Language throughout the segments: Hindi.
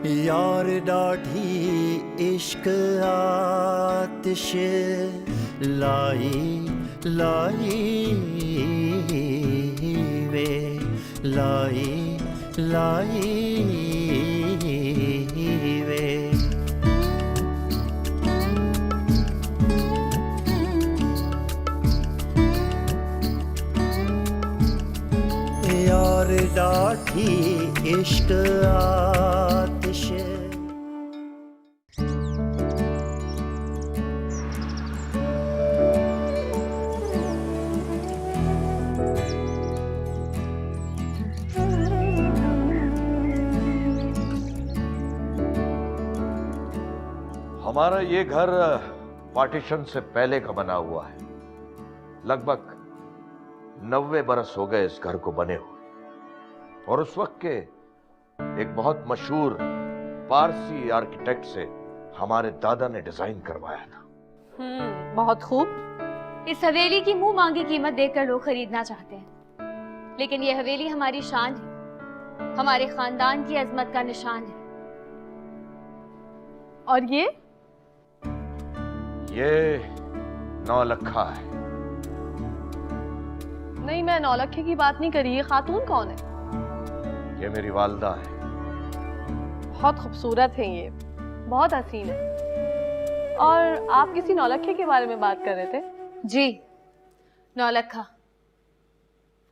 यार डाढ़ी इश्क आतिश लाई लाई वे लाई लाई वे। यार डाढ़ी इश्क आतिश। हमारा ये घर पार्टीशन से पहले का बना हुआ है। लगभग 90 बरस हो गए इस घर को बने हुए, और उस वक्त के एक बहुत मशहूर पारसी आर्किटेक्ट से हमारे दादा ने डिजाइन करवाया था। बहुत खूब। इस हवेली की मुंह मांगी कीमत देकर लोग खरीदना चाहते हैं, लेकिन ये हवेली हमारी शान है, हमारे खानदान की अजमत का निशान है। और ये 9 लखा है। नहीं, मैं नौलखे की बात नहीं करी। ये खातून कौन है? ये मेरी वालदा है। बहुत खूबसूरत है, ये बहुत हसीन है। और आप किसी नौलखे के बारे में बात कर रहे थे? जी, 9 लखा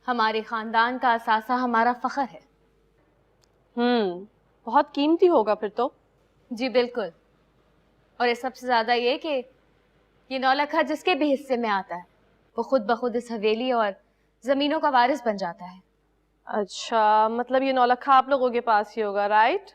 हमारे खानदान का असासा, हमारा फख्र है। बहुत कीमती होगा फिर तो। जी बिल्कुल। और ये सबसे ज्यादा ये कि ये 9 लखा जिसके भी हिस्से में आता है वो खुद ब खुद इस हवेली और जमीनों का वारिस बन जाता है। अच्छा, मतलब ये 9 लखा आप लोगों के पास ही होगा, right?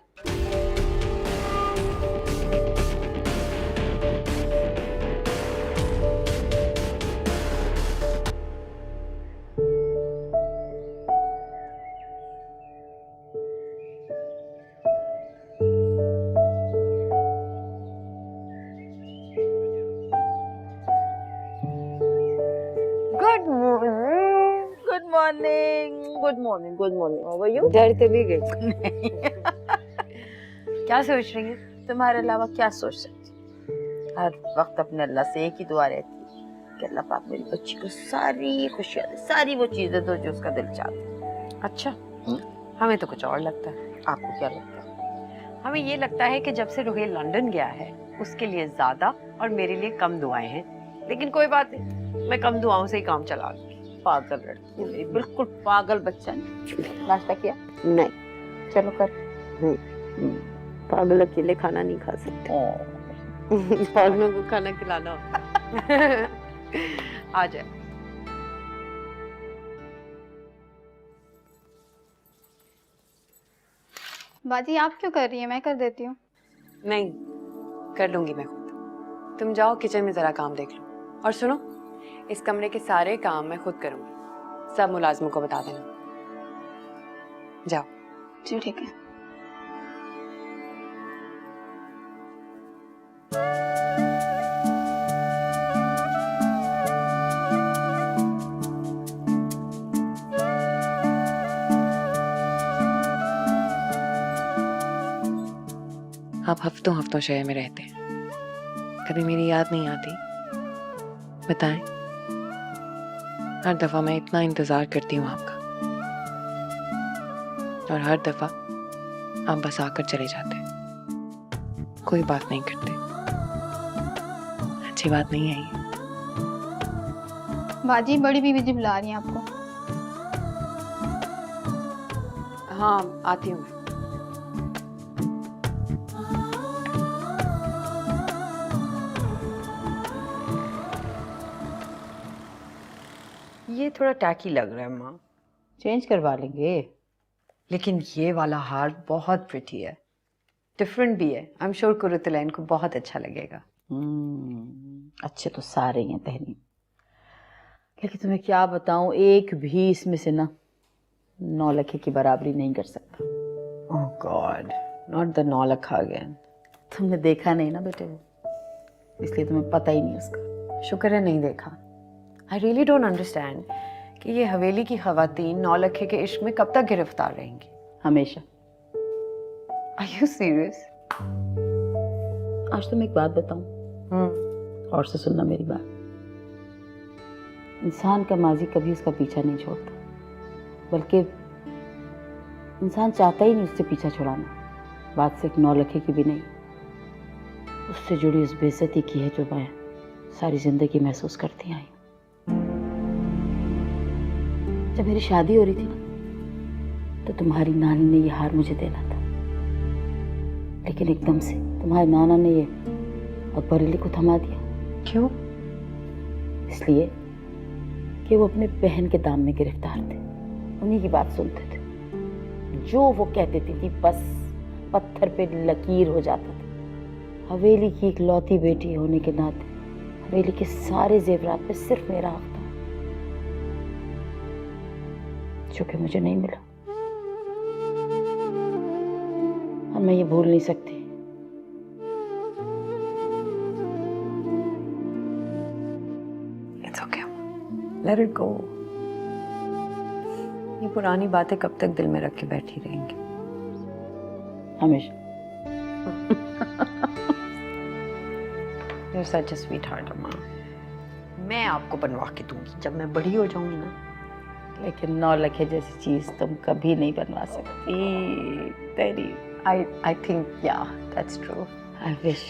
Good morning how are you? डरते भी गए। क्या सोच रही है? तुम्हारे अलावा क्या सोच सकती? हर वक्त अपने अल्लाह से एक ही दुआ रहती है कि अल्लाह पाक मेरी बच्ची को सारी खुशियां दे, सारी वो चीजें दो जो उसका दिल चाहता है। अच्छा, हमें तो कुछ और लगता है। आपको क्या लगता है? हमें ये लगता है कि जब से रुहेल लंदन गया है उसके लिए ज्यादा और मेरे लिए कम दुआएं हैं, लेकिन कोई बात नहीं, मैं कम दुआओं से ही काम चला लूंगी। पागल लड़की मेरी, बिल्कुल पागल बच्चा। नाश्ता किया? नहीं। चलो कर। पागल अकेले खाना नहीं खा सकते। पागलों को खाना खिलाना आ जाए। बाजी आप क्यों कर रही हैं? मैं कर देती हूँ। नहीं, कर लूंगी मैं खुद। तुम जाओ किचन में जरा काम देख लो। और सुनो, इस कमरे के सारे काम मैं खुद करूंगी, सब मुलाजिमों को बता देना। जाओ। जी ठीक है। आप हफ्तों हफ्तों शहर में रहते हैं, कभी मेरी याद नहीं आती? बताएं। हर दफा मैं इतना इंतजार करती हूँ आपका, और हर दफा आप बस आकर चले जाते हैं, कोई बात नहीं करते। अच्छी बात नहीं है ये। बाजी बड़ी बीबी जी बुला रही हैं आपको। हाँ, आती हूँ। ये थोड़ा टैकी लग रहा है माँ। चेंज करवा लेंगे। लेकिन ये वाला हार बहुत प्रिटी है, डिफरेंट भी है। आई एम श्योर कुरुतलैन को बहुत अच्छा लगेगा। अच्छे तो सारे हैं तहरीन, लेकिन तुम्हें क्या बताऊं, एक भी इसमें से ना 9 लखे की बराबरी नहीं कर सकता। ओह गॉड, नॉट द 9 लखा अगेन। तुमने देखा नहीं ना बेटे, इसलिए तुम्हें पता ही नहीं उसका। शुक्र है नहीं देखा। आई रियली डोंट अंडरस्टैंड कि ये हवेली की खवातीन 9 लखे के इश्क में कब तक गिरफ्तार रहेंगी। हमेशा। Are you serious? आज तुम एक बात बताऊं और से सुनना मेरी बात। इंसान का माजी कभी उसका पीछा नहीं छोड़ता, बल्कि इंसान चाहता ही नहीं उससे पीछा छुड़ाना। बात सिर्फ नौलखे की भी नहीं, उससे जुड़ी उस बेइज्जती की है जो मैं सारी जिंदगी महसूस करती आई। जब मेरी शादी हो रही थी ना, तो तुम्हारी नानी ने ये हार मुझे देना था, लेकिन एकदम से तुम्हारे नाना ने ये अकबर अली को थमा दिया। क्यों? इसलिए कि वो अपने बहन के दाम में गिरफ्तार थे, उन्हीं की बात सुनते थे। जो वो कह देती थी बस पत्थर पे लकीर हो जाता था। हवेली की इकलौती बेटी होने के नाते हवेली के सारे जेवरात पे सिर्फ मेरा हक था, जो कि मुझे नहीं मिला। और मैं ये भूल नहीं सकती। It's okay. Let it go. ये पुरानी बातें कब तक दिल में रख के बैठी रहेंगी? हमेशा। You're such a sweetheart, अम्मा। मैं आपको बनवा के दूंगी जब मैं बड़ी हो जाऊंगी ना। लेकिन नौलखे जैसी चीज तुम कभी नहीं बनवा सकती तेरी। I think yeah, that's true. I wish.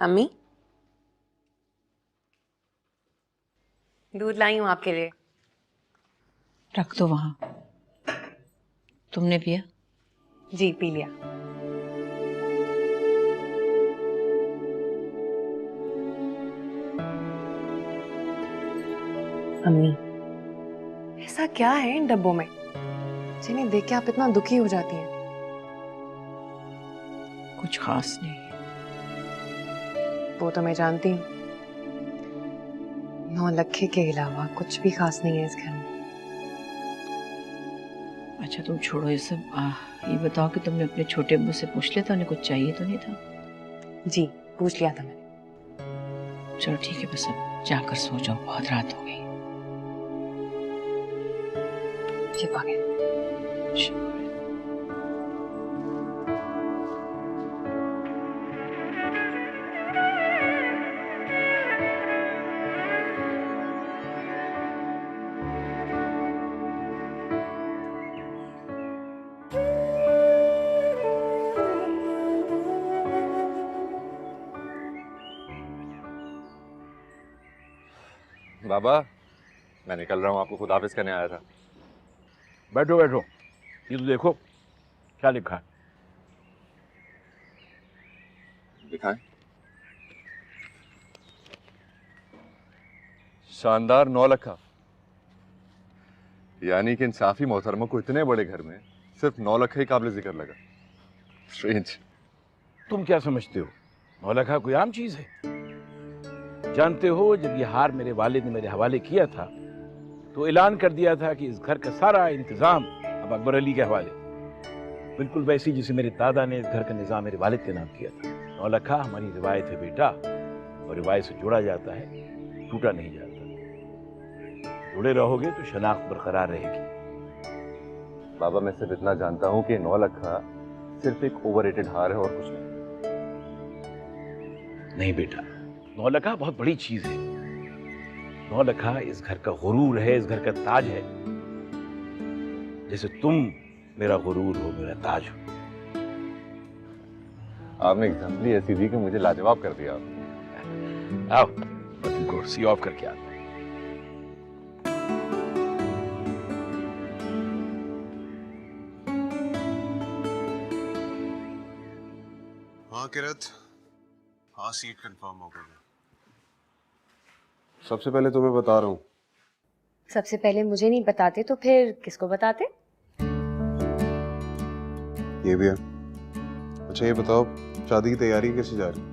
अम्मी, दूध लाई हूँ आपके लिए। रख दो वहां। तुमने पिया? जी पी लिया। अम्मी, ऐसा क्या है इन डब्बों में जिन्हें देख के आप इतना दुखी हो जाती हैं? कुछ खास नहीं। वो तो मैं जानती हूँ, नौलखे के अलावा कुछ भी खास नहीं है इस घर में। अच्छा तुम छोड़ो ये सब। ये बताओ कि तुमने अपने छोटे अब्बू से पूछ लिया था, उन्हें कुछ चाहिए तो नहीं था? जी पूछ लिया था मैंने। चलो ठीक है, बस अब जाकर सो जाओ, बहुत रात हो गई। छिपा गया। बाबा, मैं निकल रहा हूँ, आपको खुद हाफिज करने आया था। बैठो बैठो, ये तो देखो क्या लिखा है। दिखाएं। शानदार 9 लखा। यानी कि इंसाफी मोहतरमा को इतने बड़े घर में सिर्फ 9 लखा ही काबिल जिक्र लगा। स्ट्रेंज। तुम क्या समझते हो 9 लाख कोई आम चीज है? जानते हो, जब ये हार मेरे वालिद ने मेरे हवाले किया था तो ऐलान कर दिया था कि इस घर का सारा इंतजाम अब अकबर अली के हवाले। बिल्कुल वैसी जिसे मेरे दादा ने इस घर का निजाम मेरे वालिद के नाम किया था। 9 लाख हमारी रिवायत है बेटा, और रिवायत से जुड़ा जाता है, टूटा नहीं जाता। जुड़े रहोगे तो शनाख्त बरकरार रहेगी। बाबा, मैं सिर्फ इतना जानता हूँ कि 9 लखा सिर्फ एक ओवररेटेड हार है और कुछ नहीं। नहीं बेटा, 9 लाख बहुत बड़ी चीज है। 9 लाख इस घर का गुरूर है, इस घर का ताज है। जैसे तुम मेरा गुरूर हो, मेरा ताज हो। आपने एग्जाम्पली ऐसी दी कि मुझे लाजवाब कर दिया। आओ मैं तुमको सी ऑफ करके आता हूं। हाँ किरत, हाँ सीट कंफर्म हो गई। सबसे पहले तुम्हें बता रहा हूँ। सबसे पहले मुझे नहीं बताते तो फिर किसको बताते? ये भी है। अच्छा ये बताओ, शादी की तैयारी कैसे जा रही है?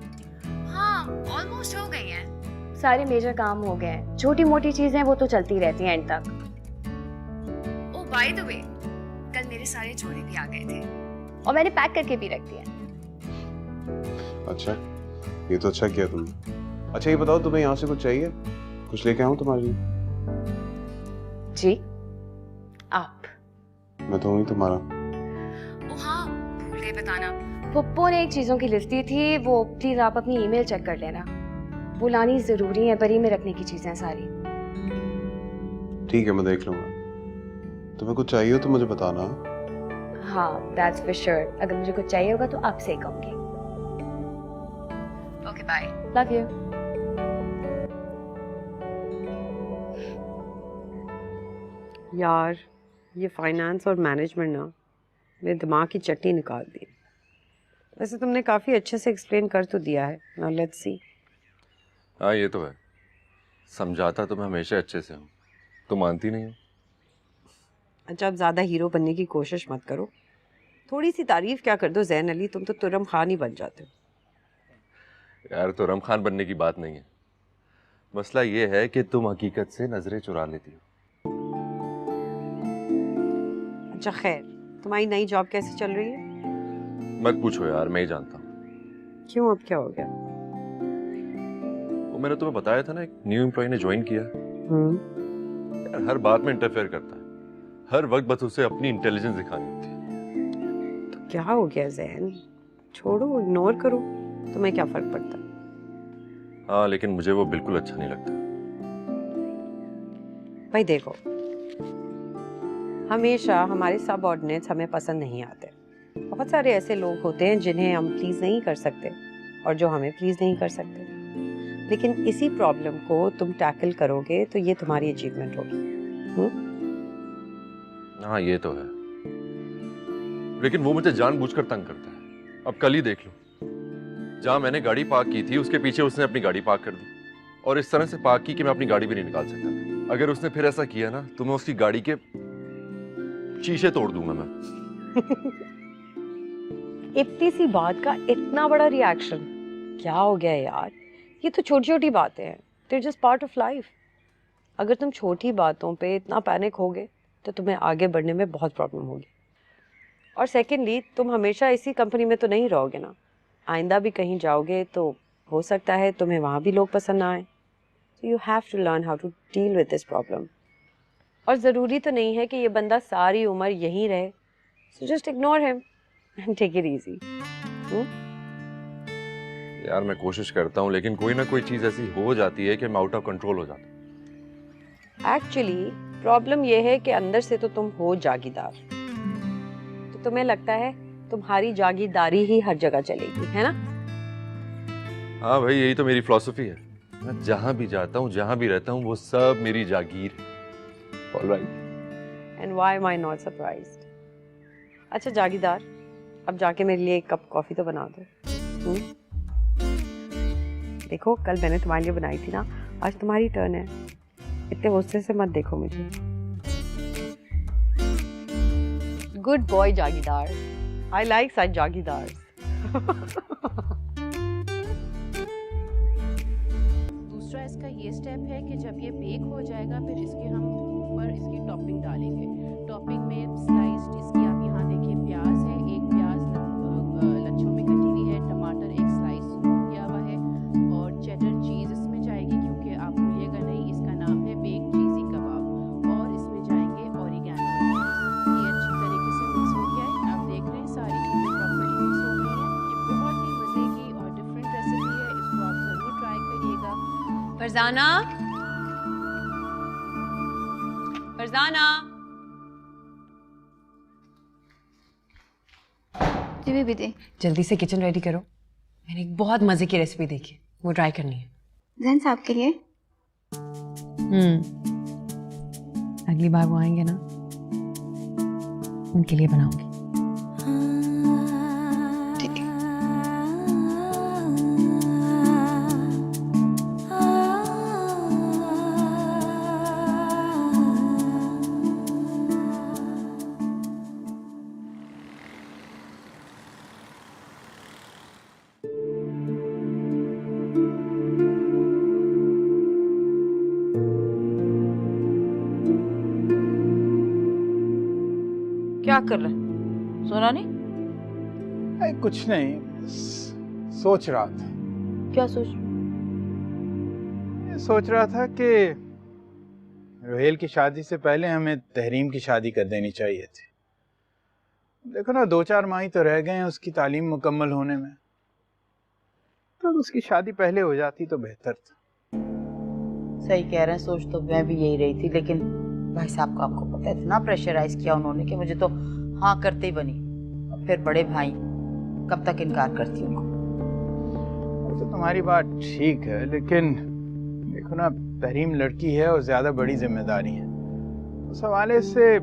हाँ, ऑलमोस्ट हो गई है। सारे मेजर काम हो गए हैं, छोटी मोटी चीजें वो तो चलती रहती हैं एंड तक। ओह बाय द वे, कल मेरे सारे जोड़े भी आ गए थे और मैंने पैक करके भी रख दिया। अच्छा, ये तो अच्छा किया तुमने। अच्छा ये बताओ, तुम्हें यहाँ से कुछ चाहिए? कुछ लेके आऊँ तुम्हारे लिए? जी, आप? मैं तो हूँ ही तुम्हारा। ओ हाँ, भूल गए बताना। पुप्पो ने एक चीजों की लिस्ट दी थी, वो प्लीज आप अपनी ईमेल चेक कर लेना। वो लानी जरूरी है, बरी में रखने की चीजें हैं सारी। ठीक है, मैं देख लूंगा। तुम्हें कुछ चाहिए हो तो मुझे बताना। हाँ, दैट्स फॉर श्योर। अगर मुझे कुछ चाहिए होगा तो आपसे ही कहूंगी। Okay bye, love you. यार ये फाइनेंस और मैनेजमेंट ना मेरे दिमाग की चटनी निकाल दी। वैसे तुमने काफ़ी अच्छे से एक्सप्लेन कर तो दिया है। Now let's see. हाँ ये तो है, समझाता तो मैं हमेशा अच्छे से हूँ, तो मानती नहीं हो। अच्छा अब ज़्यादा हीरो बनने की कोशिश मत करो, थोड़ी सी तारीफ क्या कर दो ज़ैन अली, तुम तो तुरम खान ही बन जाते हो। यार तुरम खान बनने की बात नहीं है, मसला ये है कि तुम हकीकत से नजरें चुरा लेती हो। अच्छा खैर, तुम्हारी नई जॉब कैसे चल रही है? मत पूछो यार, मैं ही जानता हूँ। क्यों, अब क्या हो गया? वो मैंने तुम्हें बताया था ना, एक न्यू एम्प्लॉय ने ज्वाइन किया। यार हर बात में इंटरफेयर करता है, हर वक्त बस उसे अपनी इंटेलिजेंस दिखानी होती है। तो क्या हो गया ज़ैन? छोड़ो, इग्नोर करो, तुम्हें क्या फर्क पड़ता है? हाँ लेकिन मुझे वो बिल्कुल अच्छा नहीं लगता। भाई देखो, हमेशा हमारे सबऑर्डिनेट्स हमें पसंद नहीं आते। बहुत सारे ऐसे लोग होते हैं जिन्हें हम प्लीज नहीं कर सकते और जो हमें प्लीज नहीं कर सकते, लेकिन इसी प्रॉब्लम को तुम टैकल करोगे तो ये तुम्हारी अचीवमेंट होगी। हाँ ये तो है, लेकिन वो मुझे जानबूझकर तंग करता है। अब कल ही देख लो, जहां मैंने गाड़ी पार्क की थी उसके पीछे उसने अपनी गाड़ी पार्क कर दी, और इस तरह से पार्क की कि मैं अपनी गाड़ी भी नहीं निकाल सकता। अगर उसने फिर ऐसा किया ना तो मैं उसकी गाड़ी के शीशे तोड़ दूंगा मैं। इतनी सी बात का इतना बड़ा रिएक्शन, क्या हो गया यार? ये तो छोटी छोटी बातें हैं, they're just part of life। अगर तुम छोटी बातों पे इतना पैनिक होगे तो तुम्हें आगे बढ़ने में बहुत प्रॉब्लम होगी। और सेकेंडली, तुम हमेशा इसी कंपनी में तो नहीं रहोगे ना, आइंदा भी कहीं जाओगे तो हो सकता है तुम्हें वहाँ भी लोग पसंद ना आए। so you have to learn how to deal with this problem। और ज़रूरी तो नहीं है कि ये बंदा सारी उम्र यहीं रहे, so just ignore him and take it easy। यार मैं कोशिश करता हूँ, लेकिन कोई ना कोई चीज ऐसी हो जाती है कि मैं आउट ऑफ कंट्रोल हो जाता हूँ। एक्चुअली प्रॉब्लम ये है कि अंदर से तो तुम हो जागीरदार, तो तुम्हें लगता है तुम्हारी जागीरदारी ही हर जगह चलेगी, है ना? हाँ भाई, यही तो मेरी फिलॉसफी है। मैं जहाँ भी जाता हूँ, जहाँ भी रहता हूँ, वो सब मेरी जागीर है। All right। And why am I not surprised? अच्छा जागीरदार, अब जाके मेरे लिए एक कप कॉफी तो बना दो। देखो कल मैंने तुम्हारे लिए बनाई थी ना, आज तुम्हारी टर्न है। इतने गुस्से से मत देखो मुझे। Good boy Jagirdar, I like such Jagirdar. दूसरा इसका ये स्टेप है कि जब ये बेक हो जाएगा फिर इसके हम ऊपर इसकी टॉपिंग डालेंगे। टॉपिंग में स्लाइस्ड इसकी आप यहाँ देखिए प्याज है, एक प्याज लच्छों में कटी हुई है, टमाटर एक स्लाइस किया हुआ है, और चेडर चीज़ इसमें जाएगी, क्योंकि आप भूलिएगा नहीं इसका नाम है बेक चीज़ी कबाब। और इसमें जाएंगे ओरिगैनो। ये अच्छी तरीके से मिक्स हो गया है, आप देख रहे हैं सारी चीज़ें प्रॉपर्ली मिक्स हो गई हैं। ये बहुत ही मज़े की और डिफरेंट रेसिपी है, इसको आप ज़रूर ट्राई करिएगा। फरजाना, फरजाना। जी बीबी जी। जल्दी से किचन रेडी करो, मैंने एक बहुत मजे की रेसिपी देखी, वो ट्राई करनी है। जैन साहब के लिए? अगली बार वो आएंगे ना, उनके लिए बनाऊंगी। ठीक है। क्या कर रहे हैं? सोना नहीं? कुछ नहीं, सोच रहा था। क्या सोच? सोच रहा था कि रोहेल की शादी से पहले हमें तहरीम की शादी कर देनी चाहिए थी। देखो ना, 2-4 माह ही तो रह गए हैं उसकी तालीम मुकम्मल होने में, तो उसकी शादी पहले हो जाती तो बेहतर था। सही कह रहे हैं, सोच तो मैं भी यही रही थी, लेकिन भाई साहब को आपको पता है इतना प्रेशराइज किया उन्होंने कि मुझे तो हाँ करते ही बनी। और फिर बड़े भाई कब तक इनकार करती उनको। तो तुम्हारी बात ठीक है, लेकिन देखो ना, तहरीम लड़की है और ज्यादा बड़ी जिम्मेदारी है। उस हवाले से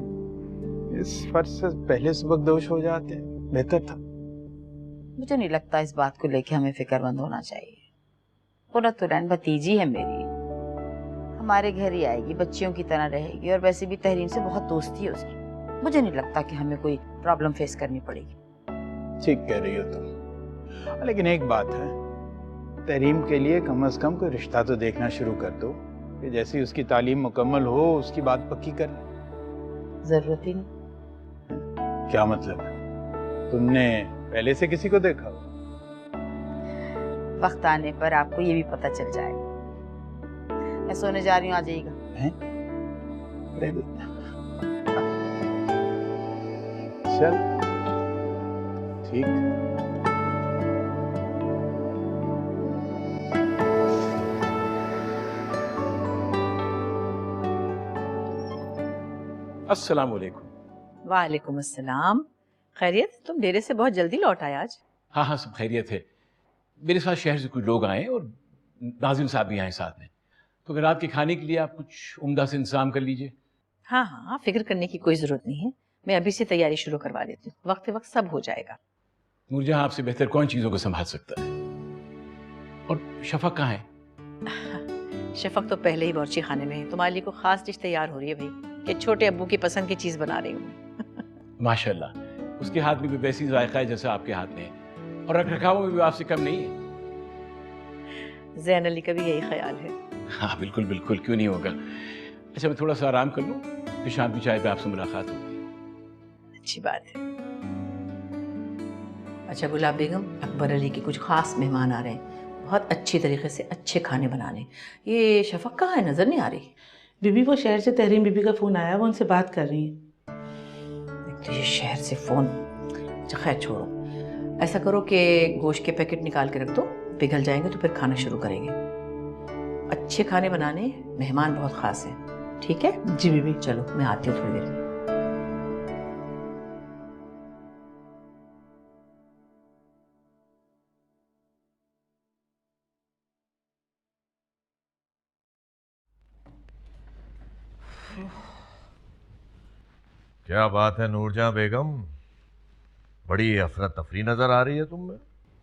इस फर्ज से पहले सबकदोश हो जाते बेहतर था। मुझे नहीं लगता इस बात को लेके हमें फिक्रमंद होना चाहिए। पूरा तुरैन भतीजी है मेरी, हमारे घर ही आएगी, बच्चियों की तरह रहेगी, और वैसे भी तहरीम से बहुत दोस्ती है उसकी। मुझे नहीं लगता कि हमें कोई प्रॉब्लम फेस करनी पड़ेगी। ठीक कह रही हो तुम, लेकिन एक बात है, तहरीम के लिए कम से कम कोई रिश्ता तो देखना शुरू कर दो कि जैसे ही उसकी तालीम मुकम्मल हो उसकी बात पक्की कर ले। जरूरत ही नहीं। क्या मतलब? तुमने पहले से किसी को देखा? वक्त आने पर आपको ये भी पता चल जाएगा। मैं सोने जा रही हूँ, आ जाइएगा। चल ठीक। अस्सलाम वालेकुम। वालेकुम अस्सलाम। खैरियत? तुम डेरे से बहुत जल्दी लौट आए आज। हाँ हाँ, सब खैरियत है। मेरे साथ शहर से कुछ लोग आए और नाज़िम साहब भी आए साथ में, तो अगर रात के खाने के लिए आप कुछ उम्दा से इंतजाम कर लीजिए। हाँ हाँ, फिक्र करने की कोई ज़रूरत नहीं है, मैं अभी से तैयारी शुरू करवा देती हूँ। वक्त वक्त सब हो जाएगा। नूरजहां, आपसे बेहतर कौन चीज़ों को संभाल सकता है? और शफक कहाँ है? शफक तो पहले ही बावर्ची खाने में है। तुम्हारे लिए को खास डिश तैयार हो रही है भाई, कि छोटे अब्बू की पसंद की चीज़ बना रही हूँ। माशाल्लाह, उसके हाथ में भी वैसी जायका है जैसा आपके हाथ में है, और रखरखाव में भी आपसे कम नहीं है। ज़ैन अली का भी यही ख्याल है। हाँ बिल्कुल बिल्कुल, क्यों नहीं होगा। अच्छा, मैं थोड़ा सा आराम कर लूँ, फिर शाम की चाय पे आपसे मुलाकात होगी। अच्छी बात है। अच्छा गुलाब बेगम, अकबर अली के कुछ खास मेहमान आ रहे हैं, बहुत अच्छी तरीके से अच्छे खाने बनाने। ये शफक कहाँ है? नज़र नहीं आ रही। बीबी, वो शहर से तहरीम बीबी का फ़ोन आया, वो उनसे बात कर रही है। तो ये शहर से फ़ोन, अच्छा खैर छोड़ो। ऐसा करो कि गोश्त के पैकेट निकाल के रख दो, पिघल जाएंगे तो फिर खाना शुरू करेंगे। अच्छे खाने बनाने, मेहमान बहुत ख़ास हैं। ठीक है जी बीबी। चलो मैं आती हूँ थोड़ी देर में। क्या बात है नूरजहां बेगम, बड़ी अफरा तफरी नजर आ रही है तुम में।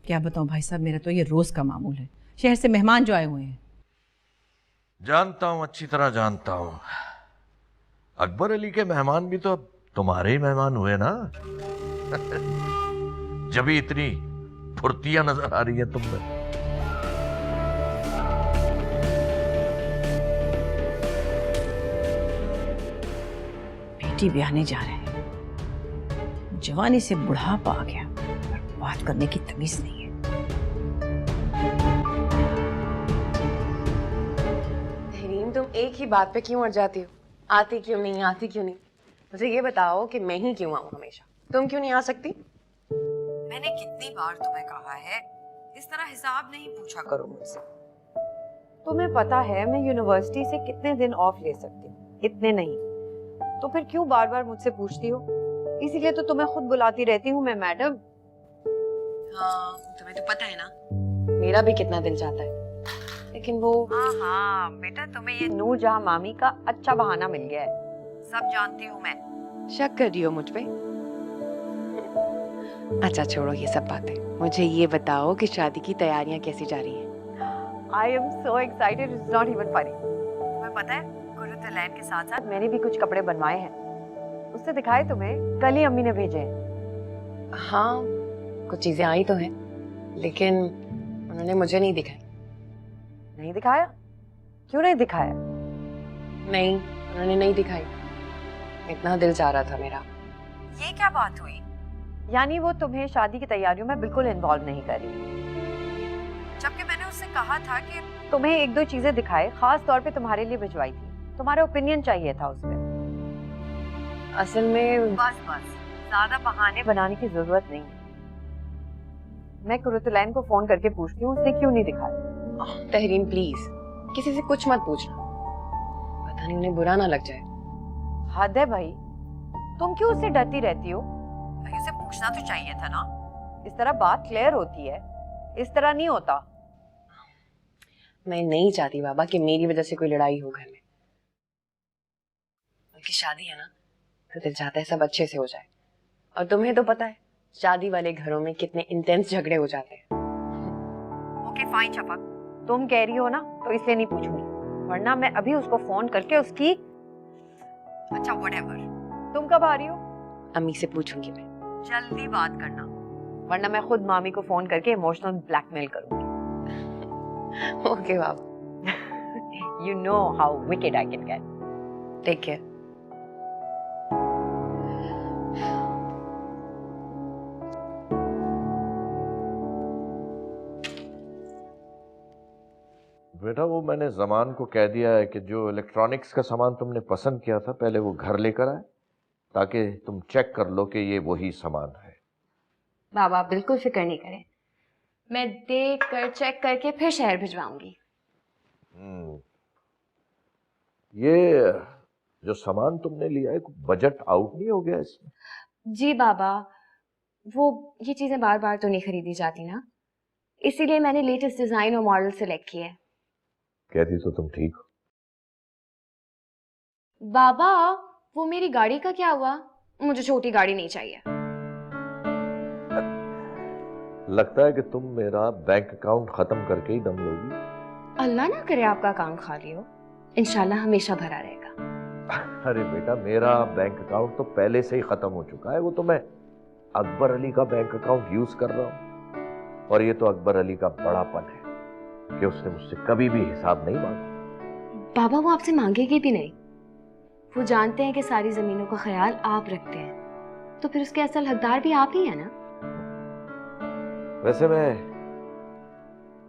क्या बताऊं भाई साहब, मेरा तो ये रोज का मामूल है। शहर से मेहमान जो आए हुए हैं। जानता हूं, अच्छी तरह जानता हूं। अकबर अली के मेहमान भी तो अब तुम्हारे ही मेहमान हुए ना। जब इतनी फुर्तियां नजर आ रही है तुम में। बेटी ब्याहने जा रहे हैं, जवानी से बुढ़ापा आ गया, बात करने की तमीज नहीं है। तहरीम, तुम एक ही बात पे क्यों अड़ जाती हो? आती क्यों नहीं, आती क्यों नहीं? मुझे ये बताओ कि मैं ही क्यों आऊं हमेशा, तुम क्यों नहीं आ सकती? मैंने कितनी बार तुम्हें कहा है, इस तरह हिसाब नहीं पूछा करो मुझसे। तुम्हें पता है मैं यूनिवर्सिटी से कितने दिन ऑफ ले सकती हूँ, इतने नहीं। तो फिर क्यों बार बार मुझसे पूछती हो? इसीलिए तो तुम्हें खुद बुलाती रहती हूँ मैं, मैडम। हाँ, तुम्हें तो पता है ना मेरा भी कितना दिल चाहता है, लेकिन वो हाँ बेटा, तुम्हें ये नूरजहां मामी का अच्छा बहाना मिल गया है। सब जानती हूँ मैं। शक कर रही हो मुझ पे? अच्छा छोड़ो ये सब बातें, मुझे ये बताओ कि शादी की तैयारियां कैसी जा रही हैं? I am so excited, it's not even funny। तुम्हें पता है, कुर्रतुल-ऐन के साथ साथ मैंने भी कुछ कपड़े बनवाए हैं, उससे दिखाए तुम्हें, कल ही अम्मी ने भेजे हैं। हाँ, कुछ चीजें आई तो हैं, लेकिन उन्होंने मुझे नहीं दिखाई। नहीं दिखाया? क्यों नहीं दिखाया? नहीं, उन्होंने नहीं दिखाई। इतना दिल चाह रहा था मेरा, ये क्या बात हुई? यानी वो तुम्हें शादी की तैयारियों में बिल्कुल इन्वॉल्व नहीं कर रही, जबकि मैंने उससे कहा था कि तुम्हें एक दो चीजें दिखाए, खास तौर पे तुम्हारे लिए भिजवाई थी, तुम्हारा ओपिनियन चाहिए था उस पर। असल में बस ज्यादा बहाने बनाने की जरूरत नहीं है। मैं कुरुतुलैन को फोन करके पूछती हूँ उसने क्यों नहीं दिखाया। तहरीन प्लीज किसी से कुछ मत पूछना, पता नहीं उन्हें बुरा ना लग जाए। हद है भाई, तुम क्यों उससे डरती रहती हो? भाई उसे पूछना तो चाहिए था ना, इस तरह बात क्लियर होती है, इस तरह नहीं होता। मैं नहीं चाहती बाबा कि मेरी वजह से कोई लड़ाई हो घर में। उनकी शादी है ना, तो दिल चाहता है सब अच्छे से हो जाए, और तुम्हें तो पता है शादी वाले घरों में कितने इंटेंस झगड़े हो जाते हैं। ओके फाइन शफक, तुम कह रही हो ना तो इसलिए नहीं पूछूंगी, वरना मैं अभी उसको फोन करके उसकी अच्छा व्हाटएवर। तुम कब आ रही हो? अम्मी से पूछूंगी मैं, जल्दी बात करना, वरना मैं खुद मामी को फोन करके इमोशनल ब्लैकमेल करूंगी। ओके बाबा, you know how wicked I can get. Take care. बेटा वो मैंने जमान को कह दिया है कि जो इलेक्ट्रॉनिक्स का सामान तुमने पसंद किया था पहले वो घर लेकर आए, ताकि तुम चेक कर लो कि ये वही सामान है। बाबा बिल्कुल फिक्र नहीं करें, मैं देख कर चेक करके फिर शहर भिजवाऊंगी। ये जो सामान तुमने लिया है बजट आउट नहीं हो गया इसमें? जी बाबा, वो ये चीजें बार बार तो नहीं खरीदी जाती ना, इसीलिए मैंने लेटेस्ट डिजाइन और मॉडल सेलेक्ट किए। कहती तो तुम ठीक हो। बाबा वो मेरी गाड़ी का क्या हुआ? मुझे छोटी गाड़ी नहीं चाहिए। लगता है कि तुम मेरा बैंक अकाउंट खत्म करके ही दम लोगी। अल्लाह ना करे आपका अकाउंट खाली हो, इंशाल्लाह हमेशा भरा रहेगा। अरे बेटा मेरा बैंक अकाउंट तो पहले से ही खत्म हो चुका है, वो तो मैं अकबर अली का बैंक अकाउंट यूज कर रहा हूँ, और ये तो अकबर अली का बड़ापन है कि उसने मुझसे कभी भी हिसाब नहीं मांगा। बाबा वो आपसे मांगेगी भी नहीं, वो जानते हैं कि सारी जमीनों का ख्याल आप रखते हैं, तो फिर उसके असल हकदार भी आप ही हैं ना। वैसे मैं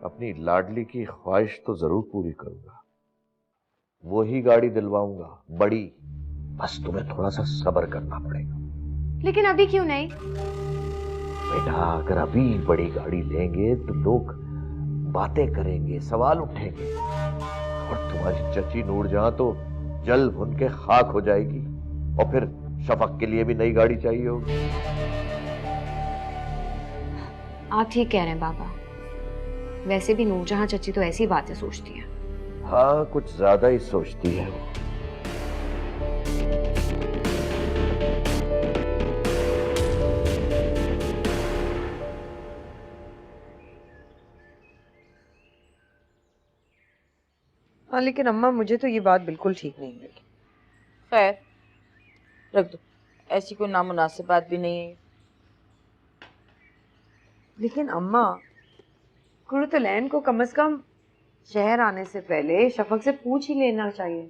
अपनी लाडली की ख्वाहिश तो जरूर पूरी करूंगा, वो ही गाड़ी दिलवाऊंगा बड़ी, बस तुम्हें थोड़ा सा सब्र करना पड़ेगा। लेकिन अभी क्यों नहीं? बेटा अगर अभी बड़ी गाड़ी लेंगे तो लोग बातें करेंगे, सवाल उठेंगे, और तुम्हारी चची नूरजहां तो जल भुन के खाक हो जाएगी, और फिर शफक के लिए भी नई गाड़ी चाहिए होगी। आप ठीक कह रहे हैं बाबा, वैसे भी नूरजहां चची तो ऐसी बातें सोचती है। हाँ कुछ ज्यादा ही सोचती है वो। हाँ लेकिन अम्मा मुझे तो ये बात बिल्कुल ठीक नहीं लगी। खैर रख दो, ऐसी कोई नामुनासिब बात भी नहीं है। लेकिन अम्मा कुरुतुलैन को कम से कम शहर आने से पहले शफक से पूछ ही लेना चाहिए।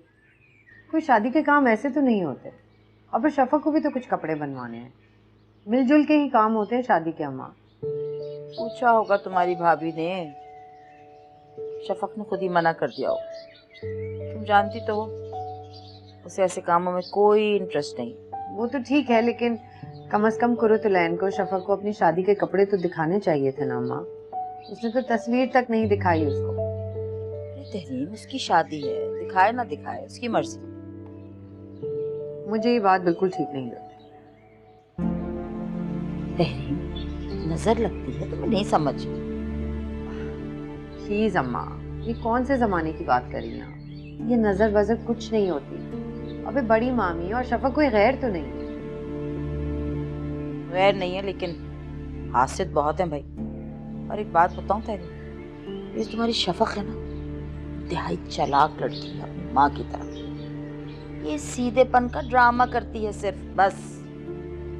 कोई शादी के काम ऐसे तो नहीं होते, और फिर शफक को भी तो कुछ कपड़े बनवाने हैं, मिलजुल के ही काम होते हैं शादी के। अम्मा पूछा होगा तुम्हारी भाभी ने, शफक ने खुद ही मना कर दिया हो। तुम जानती तो हो उसे ऐसे कामों में कोई इंटरेस्ट नहीं। वो तो ठीक है, लेकिन कम से कम कुरुतुलैन को शफक को अपनी शादी के कपड़े तो दिखाने चाहिए थे ना अम्मा। उसने तो तस्वीर तक नहीं दिखाई उसको। तहरीन उसकी शादी है, दिखाए ना दिखाए उसकी मर्जी। मुझे ये बात बिल्कुल ठीक नहीं लगती। तहरीन नजर लगती है, तुम्हें नहीं समझ। प्लीज अम्मा, ये कौन से जमाने की बात कर रही हैं आप? ये नजर वजर कुछ नहीं होती। अबे बड़ी मामी और शफक कोई गैर तो नहीं? गैर नहीं है, लेकिन हासियत बहुत है भाई। और एक बात बताऊं तहरीन, ये तुम्हारी शफक है ना, इंतहाई चालाक लड़की है अपनी माँ की तरह। ये सीधेपन का ड्रामा करती है सिर्फ, बस।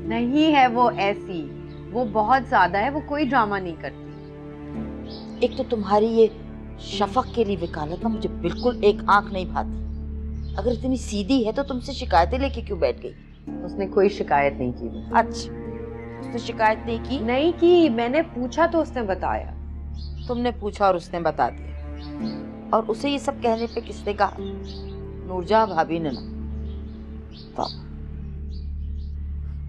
नहीं है वो ऐसी, वो बहुत ज्यादा है, वो कोई ड्रामा नहीं करती। एक तो तुम्हारी ये शफक के लिए वकालत ना मुझे बिल्कुल एक आंख नहीं भाती। अगर इतनी सीधी है तो तुमसे शिकायतें लेके क्यों बैठ गई? उसने कोई शिकायत नहीं की। अच्छा, उसने शिकायत नहीं की? नहीं की, मैंने पूछा तो उसने बताया। तुमने पूछा और उसने बता दिया, और उसे ये सब कहने पे किसने कहा? नूरजहां भाभी ने ना।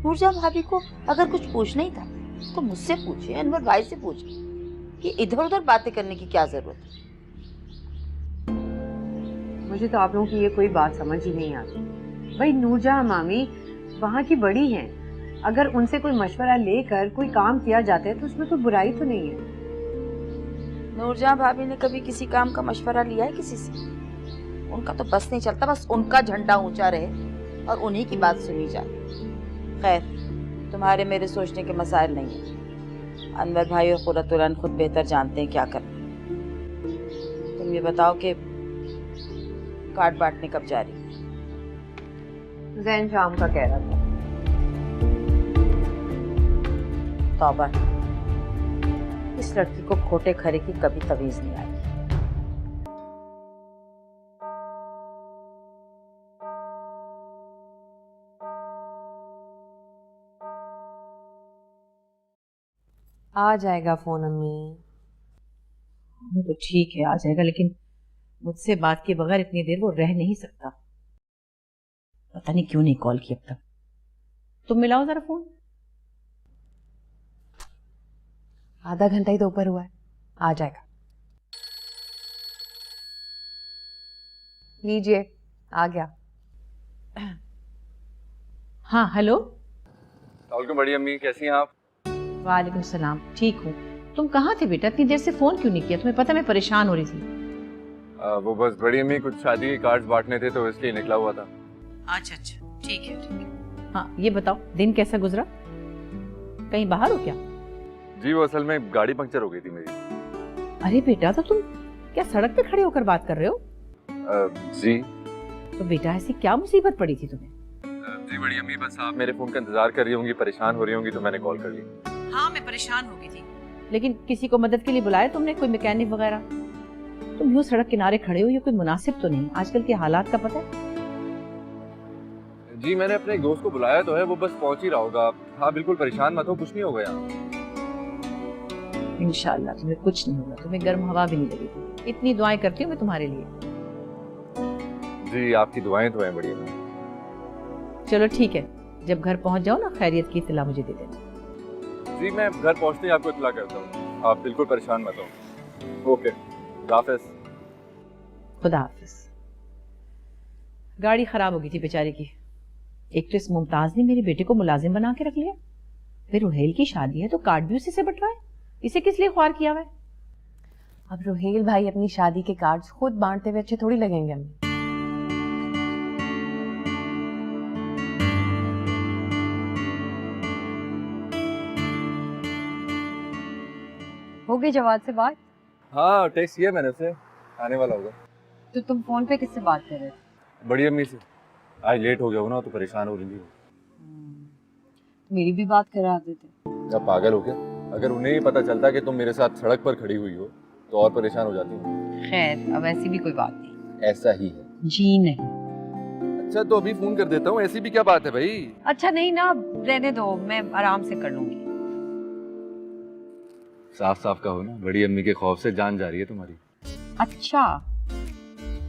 नूरजहां भाभी को अगर कुछ पूछना ही था तो मुझसे पूछे, अनवर भाई से पूछे कि इधर उधर बातें करने की क्या जरूरत है। मुझे तो आप लोगों की ये कोई बात समझ ही नहीं आती। भाई नूरजहां मामी वहाँ की बड़ी हैं, अगर उनसे कोई मशवरा लेकर कोई काम किया जाता है तो उसमें कोई बुराई तो नहीं है। नूरजहां भाभी ने कभी किसी काम का मशवरा लिया है किसी से? उनका तो बस नहीं चलता, बस उनका झंडा ऊंचा रहे और उन्हीं की बात सुनी जाए। खैर, तुम्हारे मेरे सोचने के मसाइल नहीं है। अनवर भाई और कुर्रतुल खुद बेहतर जानते हैं क्या करना। तुम ये बताओ कि कार्ड बांटने कब जारी? जैन शाम का कह रहा था। तौबा, इस लड़की को खोटे खरे की कभी तमीज नहीं आई। आ जाएगा फोन अम्मी। वो तो ठीक है, आ जाएगा, लेकिन मुझसे बात के बगैर इतनी देर वो रह नहीं सकता। पता नहीं क्यों नहीं कॉल की अब तक। तुम मिलाओ जरा फोन। आधा घंटा ही तो ऊपर हुआ है, आ जाएगा। लीजिए, आ गया। हाँ, हेलो। बड़ी अम्मी, कैसी हैं आप? वालेकुम सलाम, ठीक हूँ। तुम कहाँ थे बेटा? इतनी देर से फोन क्यों नहीं किया? तुम्हें पता मैं परेशान हो रही थी। वो बस बड़ी अम्मी कुछ शादी के कार्ड्स बांटने थे तो इसलिए निकला हुआ था। अच्छा अच्छा, ठीक है ठीक है। हाँ, ये बताओ दिन कैसा गुजरा? कहीं बाहर हो क्या? जी, वो असल में गाड़ी पंक्चर हो गई थी मेरी। अरे बेटा, तो तुम क्या सड़क पे खड़े होकर बात कर रहे हो? जी। तो बेटा ऐसी क्या मुसीबत पड़ी थी तुम्हें? जी बड़ी अम्मी, बस आप मेरे फोन का इंतजार कर रही होंगी, परेशान हो रही होंगी, तो मैंने कॉल कर ली। हाँ, मैं परेशान हो गई थी, लेकिन किसी को मदद के लिए बुलाया तुमने? कोई मैकेनिक वगैरह? तुम यूँ सड़क किनारे खड़े हो, ये कोई मुनासिब तो नहीं। आजकल के हालात का पता है? जी, मैंने अपने एक दोस्त को बुलाया तो है, वो बस पहुंच ही रहा होगा। हाँ, बिल्कुल परेशान मत हो, कुछ नहीं होगा यहाँ। इंशाल्लाह तुम्हें कुछ नहीं होगा, तुम्हें गर्म हवा भी नहीं लगेगी। इतनी दुआएं करती हूँ मैं तुम्हारे लिए। जी, आपकी दुआएं तो हैं बड़ी अम्मी। चलो ठीक है, जब घर पहुंच जाओ ना खैरियत की इत्तला मुझे दे देना। जी, मैं घर पहुंचते ही आपको इत्तला करता हूँ, आप बिल्कुल परेशान मत हो। ओके, खुदा हाफिज़। खुदा हाफिज़। गाड़ी खराब हो गई थी बेचारे की। एक तो इस मुमताज ने मेरे बेटे को मुलाजिम बना के रख लिया, फिर रुहेल की शादी है तो कार्ड भी उसी से बंटवाए। इसे किस लिए ख्वार किया हुआ है? अब रुहेल भाई अपनी शादी के कार्ड्स खुद बांटते हुए अच्छे थोड़ी लगेंगे हमें। हो गई जवाब से बात? हाँ, टेक्स्ट किया मैंने उसे, आने वाला होगा। तो तुम फोन पे किससे बात कर रहे थे? बड़ी अम्मी से। आज लेट हो गया हो ना, तो परेशान हो रही थी। मेरी भी बात करा देते। क्या पागल हो क्या? अगर उन्हें ही पता चलता कि तुम मेरे साथ सड़क पर खड़ी हुई हो तो और परेशान हो जाती हो। खैर, अब ऐसी भी कोई बात नहीं। ऐसा ही है। जी नहीं। अच्छा, तो अभी फोन कर देता हूँ, ऐसी भी क्या बात है भाई? अच्छा नहीं ना, रहने दो, मैं आराम से कर लूंगी। साफ साफ कहो ना, बड़ी अम्मी के खौफ से जान जा रही है तुम्हारी। अच्छा,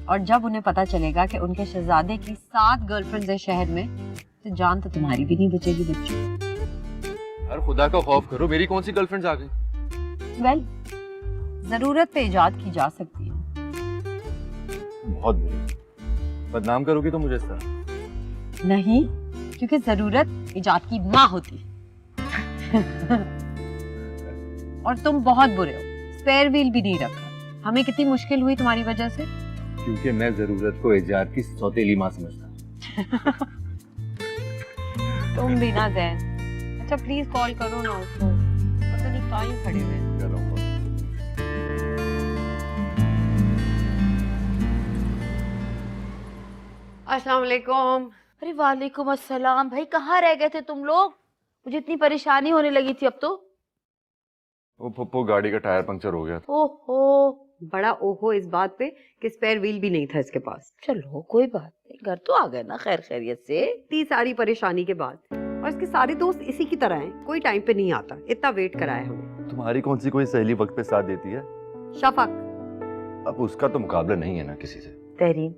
और जब उन्हें पता चलेगा कि उनके शहजादे की 7 गर्लफ्रेंड्स है शहर में, तो जान तो तुम्हारी भी नहीं बचेगी बच्चों। अरे खुदा का खौफ करो, मेरी कौन सी गर्लफ्रेंड्स आ गई? वेल, जरूरत पे इजाद की जा सकती है। बहुत बुरी। बदनाम करोगी तो मुझे इस तरह? नहीं, क्योंकि जरूरत इजाद की माँ होती। और तुम बहुत बुरे हो, स्पेयर व्हील भी नहीं रखा। हमें कितनी मुश्किल हुई तुम्हारी वजह से। क्योंकि मैं जरूरत को इजाद की सौतेली माँ समझता हूँ। तुम भी ना जैन। अच्छा प्लीज कॉल करो ना उसको, पता नहीं कहाँ ही खड़े हुए हैं। अस्सलाम वालेकुम। अरे वालेकुम अस्सलाम। भाई कहाँ रह गए थे तुम लोग? मुझे इतनी परेशानी होने लगी थी अब तो। वो पप्पू, गाड़ी का टायर पंक्चर हो गया था। ओहो, बड़ा ओहो इस बात पे कि स्पेयर व्हील भी नहीं था इसके पास। चलो कोई बात घर तो आ गए ना खैर खैरियत से। इतनी सारी परेशानी के बाद, और इसके सारे दोस्त इसी की तरह हैं, कोई टाइम पे नहीं आता, इतना वेट कराया हमें। तुम्हारी कौन सी कोई सहेली वक्त पे साथ देती है? शफक। अब उसका तो मुकाबला नहीं है ना किसी से। तहरीन,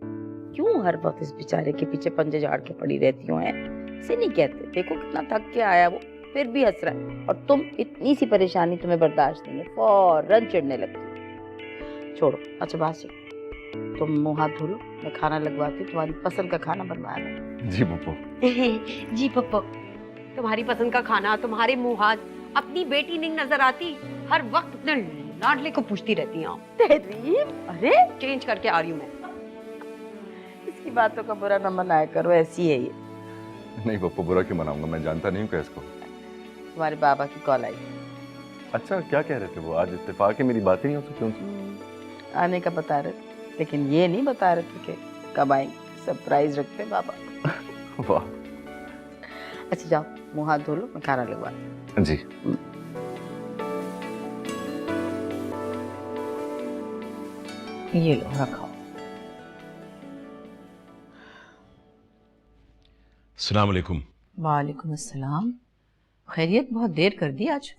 क्यों हर वक्त इस बेचारे के पीछे पंजे झाड़ के पड़ी रहती हो? ऐसे नहीं कहते, देखो कितना थक के आया वो, फिर भी हंस रहा है। और तुम, इतनी सी परेशानी तुम्हें बर्दाश्त नहीं है, फौरन चिढ़ने लगती। छोड़ो, अच्छा बात सुनो, तुम मुंह हाथ धो लो, मैं खाना लगवाती हूँ, तुम्हारी पसंद का खाना बनवाना। जी पप्पो। जी पप्पो, तुम्हारी पसंद का खाना, तुम्हारे मुंह हाथ, अपनी बेटी नहीं नजर आती, हर वक्त अपने लाडले को पूछती रहती हैं। तहरीम, अरे चेंज करके आ रही हूँ मैं। इसकी बातों का बुरा न मनाया करो, ऐसी है ये। नहीं पप्पो, बुरा क्यों मनाऊंगा, मैं जानता नहीं हूँ क्या इसको। तुम्हारे बाबा की कॉल आई। अच्छा, क्या कह रहे थे वो? आज इत्तेफाक है मेरी बातें नहीं हो सकती उनसे। आने का बता रहे थे, लेकिन ये नहीं बता रहे थे कि कब आएंगे। सरप्राइज रखते बाबा। वाह। अच्छा जाओ, मुंह हाथ धो लो, मैं खाना लगवा। जी। ये लो, रखो। अस्सलाम वालेकुम। वालेकुम अस्सलाम। खैरियत, बहुत देर कर दी आज।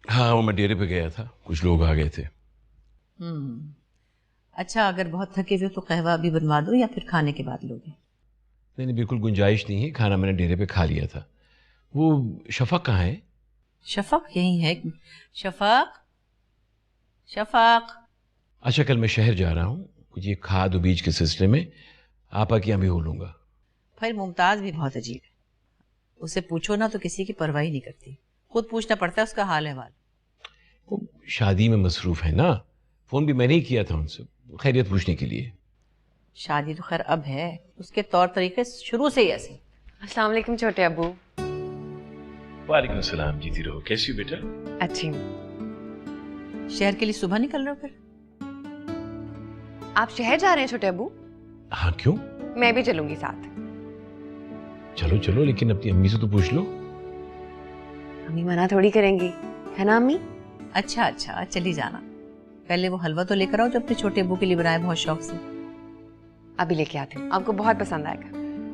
हाँ, वो मैं डेरे पे गया था, कुछ लोग आ गए थे। अच्छा, अगर बहुत थके हुए तो कहवा अभी बनवा दो या फिर खाने के बाद लोगे? नहीं, बिल्कुल गुंजाइश नहीं है, खाना मैंने डेरे पे खा लिया था। वो शफक कहाँ है? शफक यही है। शफक, शफक। अच्छा, कल मैं शहर जा रहा हूँ, कुछ ये खाद और बीज के सिलसिले में आपा के यहाँ भी हो लूँगा। फिर मुमताज़ भी बहुत अजीब है, उसे पूछो ना तो किसी की परवाह नहीं करती, खुद पूछना पड़ता है उसका हाल अहवाल। वो शादी में मसरूफ़ है ना, फ़ोन भी मैंने ही किया था उनसे खैरियत पूछने के लिए। शादी तो खैर अब है, उसके तौर तरीके शुरू से ही ऐसे। अस्सलाम वालेकुम छोटे अब्बू। वालेकुम सलाम, जीती रहो। कैसी हो बेटा? अच्छी हूँ। शहर के लिए सुबह निकल रहे हो फिर? आप शहर जा रहे हैं छोटे अब्बू? हाँ, क्यों? मैं भी चलूंगी साथ। चलो चलो, लेकिन अपनी अम्मी से तो पूछ लो। अम्मी मना थोड़ी करेंगी, है ना अम्मी? अच्छा अच्छा, चली जाना। पहले वो हलवा तो लेकर आओ जो अपने छोटे अब्बू के लिए बनाए बहुत शौक से। अभी लेके आती हूँ, आपको बहुत पसंद आएगा।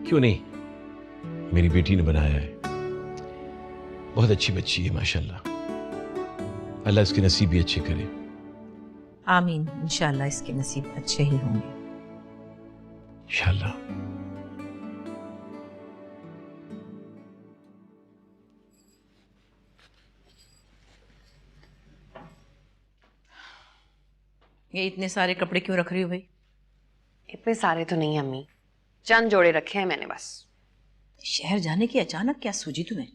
क्यों नहीं, मेरी बेटी ने बनाया है, बहुत अच्छी बच्ची है माशाल्लाह। अल्लाह इसके नसीब भी अच्छे करे। आमीन, इंशाल्लाह इसके नसीब अच्छे ही होंगे इंशाल्लाह। ये इतने सारे कपड़े क्यों रख रही हो भाई? इतने सारे तो नहीं अम्मी, चंद जोड़े रखे हैं मैंने बस। शहर जाने की अचानक क्या सूझी तुम्हें?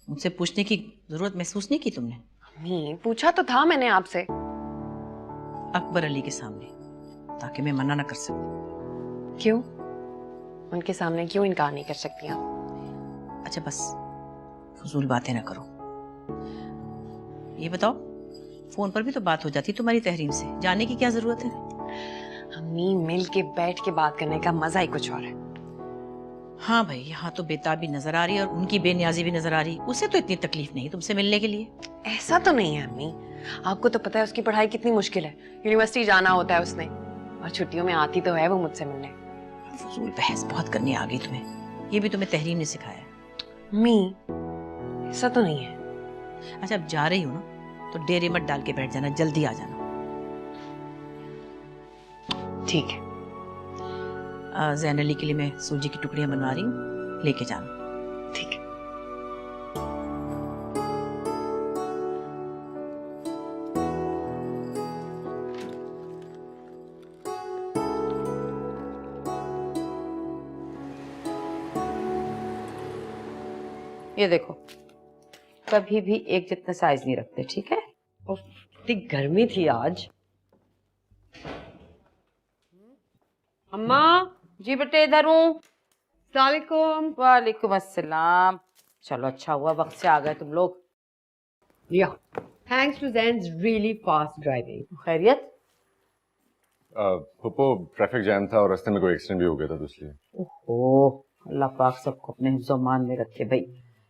मुझसे पूछने की जरूरत महसूस नहीं की तुमने? अम्मी, पूछा तो था मैंने आपसे। अकबर अली के सामने, ताकि मैं मना ना कर सकूं। क्यों? उनके सामने क्यों इनकार नहीं कर सकती आप? अच्छा बस, फजूल बातें ना करो। ये बताओ, फोन पर भी तो बात हो जाती तुम्हारी तहरीम से, जाने की क्या जरूरत है? अम्मी, मिल के बैठ के बात करने का मजा ही कुछ और है। हाँ भाई, यहाँ तो बेताबी नजर आ रही है और उनकी बेनियाजी भी नजर आ रही है। उसे तो इतनी तकलीफ नहीं तुमसे मिलने के लिए। ऐसा तो नहीं है अम्मी, आपको तो पता है उसकी पढ़ाई कितनी मुश्किल है, यूनिवर्सिटी जाना होता है उसने, और छुट्टियों में आती तो है वो मुझसे मिलने। फजूल बहस बहुत करनी आ गई तुम्हें, ये भी तुम्हें तहरीम ने सिखाया? अम्मी, ऐसा तो नहीं है। अच्छा, अब जा रही हो ना तो डेरे मत डाल के बैठ जाना, जल्दी आ जाना। ठीक है। जैन अली के लिए मैं सूजी की टुकड़ियां बनवा रही हूँ, लेके जाना। ठीक है। ये देखो, कभी भी एक जितना साइज नहीं रखते, ठीक है? इतनी गर्मी थी आज। अम्मा जी, बेटे इधर हूँ। सलामुअलैकुम। वालेकुम अस्सलाम। चलो, अच्छा हुआ वक्त से आ गए तुम लोग। Yeah, thanks to Zen's really fast driving. खैरियत? पप्पो, ट्रैफिक जैम था और रास्ते में कोई एक्सीडेंट भी हो गया था, तो इसलिए। ओहो, अल्लाह पाक सबको अपने हिफ्ज़-ओ-मान में रखे भाई।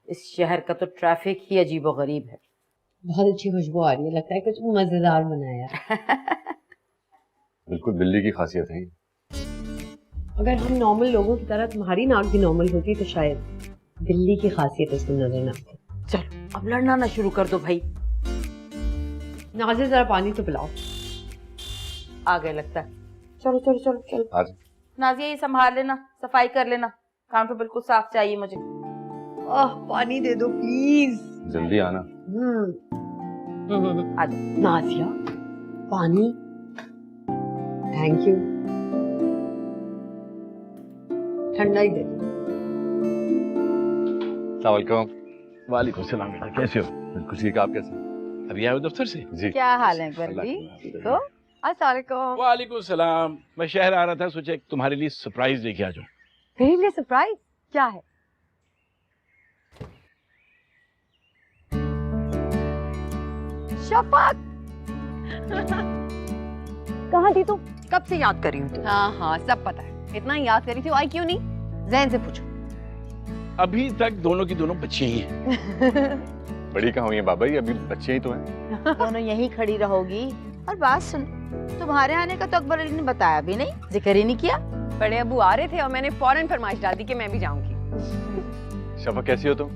इस शहर का तो ट्रैफिक ही अजीबो गरीब है। बहुत अच्छी खुशबू आ रही है, लगता है कुछ मजेदार बनाया। बिल्कुल बिल्ली की खासियत है। अगर हम नॉर्मल लोगों की तरह तुम्हारी नाक भी नॉर्मल होती तो शायद बिल्ली की खासियत इसको नजर ना आती। चलो अब लड़ना ना शुरू कर दो भाई। नाज़िर जरा पानी तो पिलाओ। आ गए लगता है। चलो चलो चलो चलो। आज नाजिया ये संभाल लेना, सफाई कर लेना, काउंटर बिल्कुल साफ चाहिए मुझे। पानी दे दो प्लीज। जल्दी आना। आ जाओ। नाज़िया पानी। Thank you. ठंडा ही दे दो। अस्सलाम वालेकुम। वालेकुम सलाम बेटा, कैसे हो? बिल्कुल ठीक, आप कैसे? अभी आए हो दफ्तर से? जी। क्या हाल है बरबी? तो अस्सलाम वालेकुम। वालेकुम सलाम। मैं शहर आ रहा था, सोचा तुम्हारे लिए सरप्राइज लेके आ जाऊं। मेरे लिए सरप्राइज क्या है? शफक कहाँ थी तू? कब से याद कर रही हूँ? हाँ हाँ सब पता है, इतना याद करी थी, आई क्यों नहीं? जैन से पूछो। अभी तक दोनों की दोनों बच्चियां ही हैं। बड़ी कहाँ हुई है बाबा, ये अभी बच्चे ही तो हैं। दोनों यहीं खड़ी रहोगी। और बात सुन, तुम्हारे आने का तो अकबर अली ने बताया भी नहीं, जिक्र ही नहीं किया। बड़े अबू आ रहे थे और मैंने फौरन फरमाइश डाल दी कि मैं भी जाऊंगी। शफा कैसी हो तुम?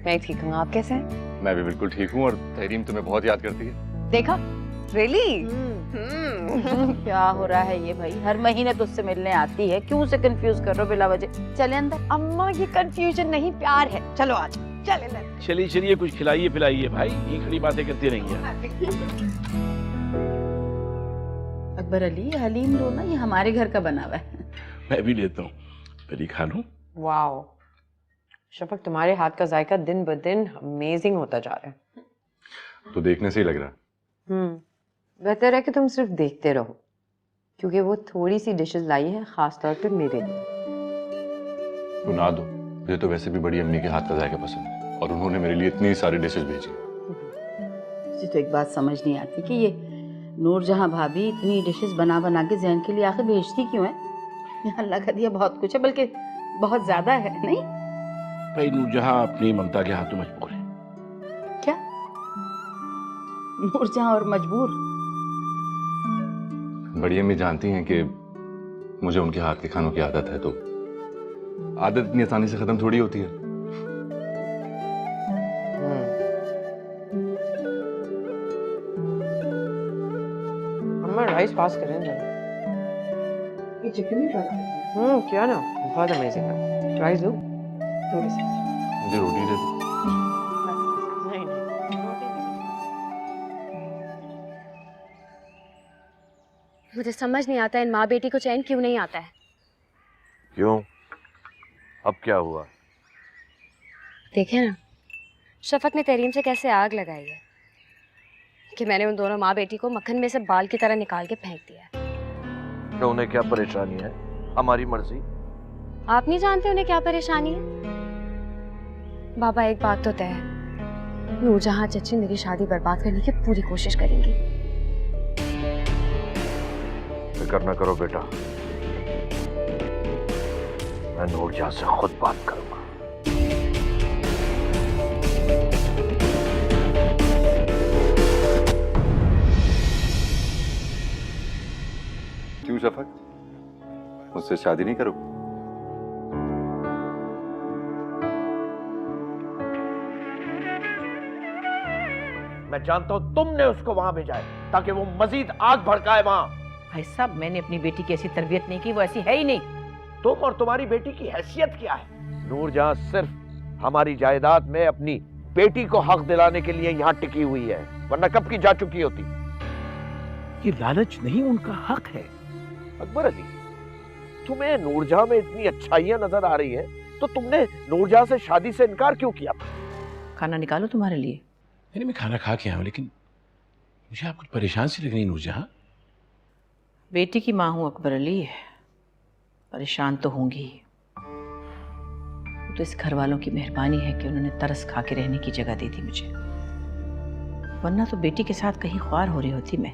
मैं ठीक हूँ, आप कैसे हैं? मैं भी बिल्कुल ठीक हूँ और तहरीम तुम्हें बहुत याद करती है। देखा? रियली? क्या हो रहा है ये भाई, हर महीने तो उससे मिलने आती है, क्यों उसे कंफ्यूज कर रहे हो बिला वजह? चले अंदर। अम्मा ये कंफ्यूजन नहीं, प्यार है। चलो आज चले अंदर। चलिए चलिए, कुछ खिलाइए पिलाइए भाई, ये खड़ी बातें करती रहिए। अकबर अली हलीम लो ना, ये हमारे घर का बना हुआ है। मैं भी लेता हूँ, पहले खा लूं। वाओ शफक, तुम्हारे हाथ का जायका दिन ब दिन अमेजिंग होता जा रहा है। तो देखने से ही लग रहा है। बेहतर है कि तुम सिर्फ देखते रहो, क्योंकि वो थोड़ी सी डिशेस लाई है खास तौर पे मेरे लिए। तो ना दो, मुझे तो वैसे भी बड़ी अम्मी के हाथ का जायका पसंद है और उन्होंने मेरे लिए इतनी सारी डिशेस भेजी। मुझे तो एक बात समझ नहीं आती कि ये नूरजहां भाभी इतनी डिशेस बना बना के जैन के लिए आखिर भेजती क्यों है? अल्लाह का दिया बहुत कुछ है, बल्कि बहुत ज्यादा है। नहीं भाई नूरजहां अपनी ममता के हाथों मजबूर है। क्या? नूरजहां और मजबूर? बड़ी अम्मी जानती हैं कि मुझे उनके हाथ के खानों की आदत है, तो आदत इतनी आसानी से खत्म थोड़ी होती है। अम्मा राइस पास करें जरा। ये चिकन ही क्या ना, बहुत अमेजिंग है। राइस दो थोड़ी सी। मुझे रोटी दे दो। नहीं मुझे समझ नहीं आता इन माँ बेटी को चैन क्यों नहीं आता है। क्यों? अब क्या हुआ? देखे ना शफक ने तहरीम से कैसे आग लगाई है कि मैंने उन दोनों माँ बेटी को मक्खन में से बाल की तरह निकाल के फेंक दिया है। तो उन्हें क्या परेशानी है? हमारी मर्जी। आप नहीं जानते उन्हें क्या परेशानी है? बाबा एक बात तो तय है, नूरजहां चची मेरी शादी बर्बाद करने की पूरी कोशिश करेंगी। फिक्र न करो बेटा, मैं नूरजहां से खुद बात करूंगा। क्यों शफक, मुझसे शादी नहीं करोगे? मैं जानता हूं तुमने उसको वहां भेजा है ताकि वो मजीद आग भड़काए वहां। भाई साहब, मैंने अपनी बेटी की ऐसी तरबियत नहीं की, वो ऐसी है ही नहीं। तुम और तुम्हारी बेटी की हैसियत क्या है? नूरजहां सिर्फ हमारी जायदाद में अपनी बेटी को हक दिलाने के लिए यहाँ टिकी हुई है, वरना कब की जा चुकी होती। ये लालच नहीं, उनका हक है। अकबर अली, तुम्हें नूरजहां में इतनी अच्छाइयां नजर आ रही है, तो तुमने नूरजहां से शादी से इनकार क्यों किया था? खाना निकालो तुम्हारे लिए। नहीं, मैं खाना खा के आया हूं, लेकिन मुझे आप कुछ परेशान सी लग रही नूरजहां। बेटी की माँ हूं अकबर अली, परेशान तो होंगी। तो इस घर वालों की मेहरबानी है कि उन्होंने तरस खा के रहने की जगह दी थी मुझे, वरना तो बेटी के साथ कहीं ख्वार हो रही होती मैं।